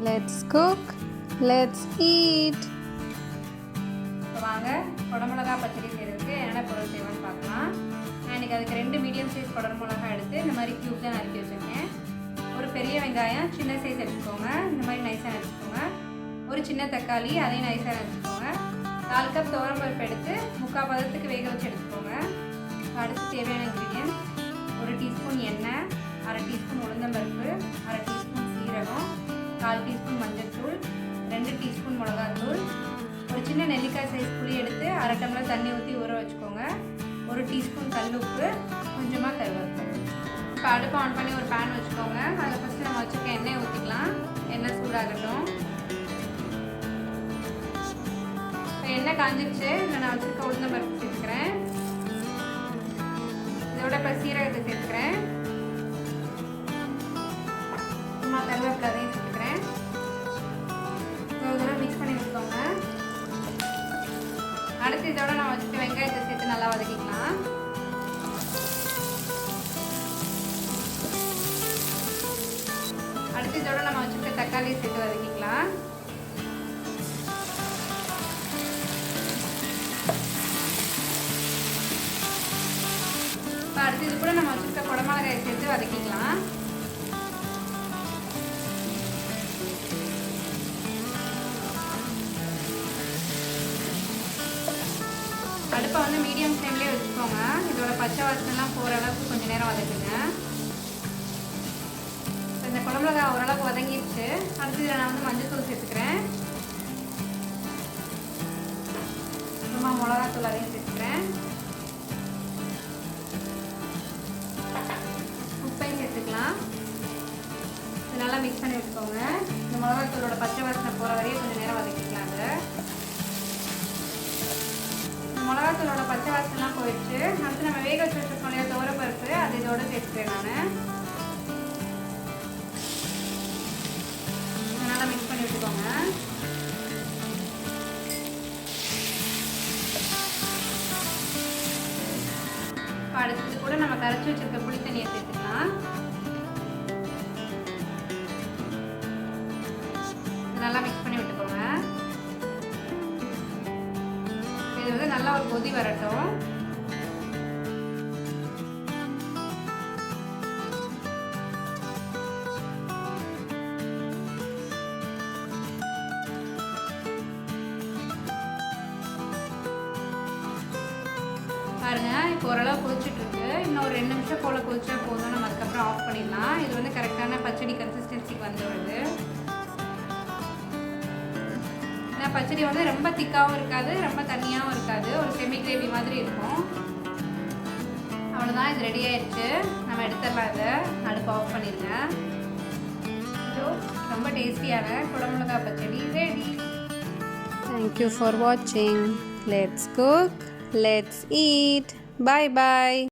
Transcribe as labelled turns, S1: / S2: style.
S1: Let's cook. Let's eat.
S2: வாங்க குடமிளகா பச்சடி செய்கிறதுக்கு என்னென்ன பொருள் தேவைன்னு பார்க்கலாம். நான் இன்றைக்கி அதுக்கு 2 மீடியம் சைஸ் குடமிளகா எடுத்து இந்த மாதிரி க்யூப் தான் நறுக்கி வச்சுருக்கேன். ஒரு பெரிய வெங்காயம் சின்ன சைஸ் எடுத்துக்கோங்க, இந்த மாதிரி நைஸாக எடுத்துக்கோங்க. ஒரு சின்ன தக்காளி அதையும் நைஸாக எடுத்துக்கோங்க. 4 கப் துவரம்பருப்பு எடுத்து 3/4 பதத்துக்கு வேக வச்சு எடுத்துக்கோங்க. அடுத்து தேவையான இன்க்ரீடியன்ஸ்: 1 டீஸ்பூன் எண்ணெய், 1/2 டீஸ்பூன் உளுந்தம்பருப்பு, 1/2 டீஸ்பூன் சீரகம், 4 டீஸ்பூன் மஞ்சள்தூள், 2 டீஸ்பூன் மிளகாத்தூள், ஒரு சின்ன நெல்லிக்காய் சைஸ் புளி எடுத்து 1/2 டம்ளர் தண்ணி ஊற்றி ஊற வச்சுக்கோங்க. 1 டீஸ்பூன் கல் உப்பு, கொஞ்சமாக கருவேப்பிலை. இப்போ அடுப்பை ஆன் பண்ணி ஒரு பேன் வச்சுக்கோங்க. அதில் ஃபஸ்ட்டு நம்ம வச்சுருக்க எண்ணெயை ஊற்றிக்கலாம். எண்ணெய் சூடாகட்டும். இப்போ எண்ணெய் காஞ்சிருச்சு. இதில் நான் வச்சுருக்க உளுந்தம்பருப்பு சேர்த்துக்கிறேன். இதோட இப்போ சீரகத்தை சேர்த்துக்கிறேன். சும்மா கருவேப்பிலை அதையும் சேர்த்துக்கிறேன். இதெல்லாம் மிக்ஸ் பண்ணி வச்சுக்கோங்க. அடுத்து இதோட நம்ம வச்சுட்டு வெங்காயத்தை சேர்த்து நல்லா வதக்கிக்கலாம். அடுத்து இதோட நம்ம வச்சுட்டு தக்காளியை சேர்த்து வதக்கிக்கலாம். இப்போ அடுத்து இது கூட நம்ம வச்சுருக்க குடமிளகாயை சேர்த்து வதக்கிக்கலாம். அடுப்பை வந்து மீடியம் ஃப்ளேம்லேயே வச்சுக்கோங்க. இதோட பச்சை வாசனைலாம் போகிற அளவுக்கு கொஞ்சம் நேரம் வதக்குங்க. இப்போ இந்த குடமிளகா ஓரளவுக்கு வதங்கிடுச்சு. அடுத்து இதில் நான் வந்து மஞ்சள்தூள் சேர்த்துக்கிறேன். அப்புறமா மிளகாத்தூள் அதையும் சேர்த்துக்கிறேன். உப்பையும் சேர்த்துக்கலாம். இது நல்லா மிக்ஸ் பண்ணி வச்சுக்கோங்க. இந்த மிளகாத்தூளோட பச்சை வாசனை போகிற வரையும் கொஞ்சம் நேரம் வதக்கிக்கலாம். மிளகாத்தூளோட பச்சை வாசனைலாம் போயிடுச்சு. அடுத்து நம்ம வேக வச்சு வச்சுருக்கோம் இல்லையா துவரம்பருப்பு, அது இதோட சேர்த்துக்கிறேன். நான் நல்லா மிக்ஸ் பண்ணி விட்டுக்கோங்க. அடுத்தது கூட நம்ம கரைச்சி வச்சிருக்க புளி தண்ணியை சேர்த்துக்கலாம். நல்லா மிக்ஸ் பண்ணி விட்டுக்கோங்க. இது வந்து நல்லா ஒரு கொதி வரட்டும். பாருங்க, இப்போ ஓரளவு கொதிச்சுட்டு இருக்கு. இன்னும் ஒரு 2 நிமிஷம் போல கொதிச்சா போதும். நம்ம அதுக்கப்புறம் ஆஃப் பண்ணிடலாம். இது வந்து கரெக்டான பச்சடி கன்சிஸ்டன்சிக்கு வந்துடுது. பச்சடி வந்து ரொம்ப திக்காகவும் இருக்காது, ரொம்ப தண்ணியாகவும் இருக்காது, ஒரு செமி கிரேவி மாதிரி இருக்கும். அவ்வளோதான், இது ரெடி ஆயிடுச்சு. நம்ம எடுத்துடலாம். இதை அடுப்பு ஆஃப் பண்ணிடுங்க. ஸோ ரொம்ப டேஸ்டியான குடமிளகா பச்சடி ready.
S1: Thank you for watching. Let's cook. Let's eat. Bye bye.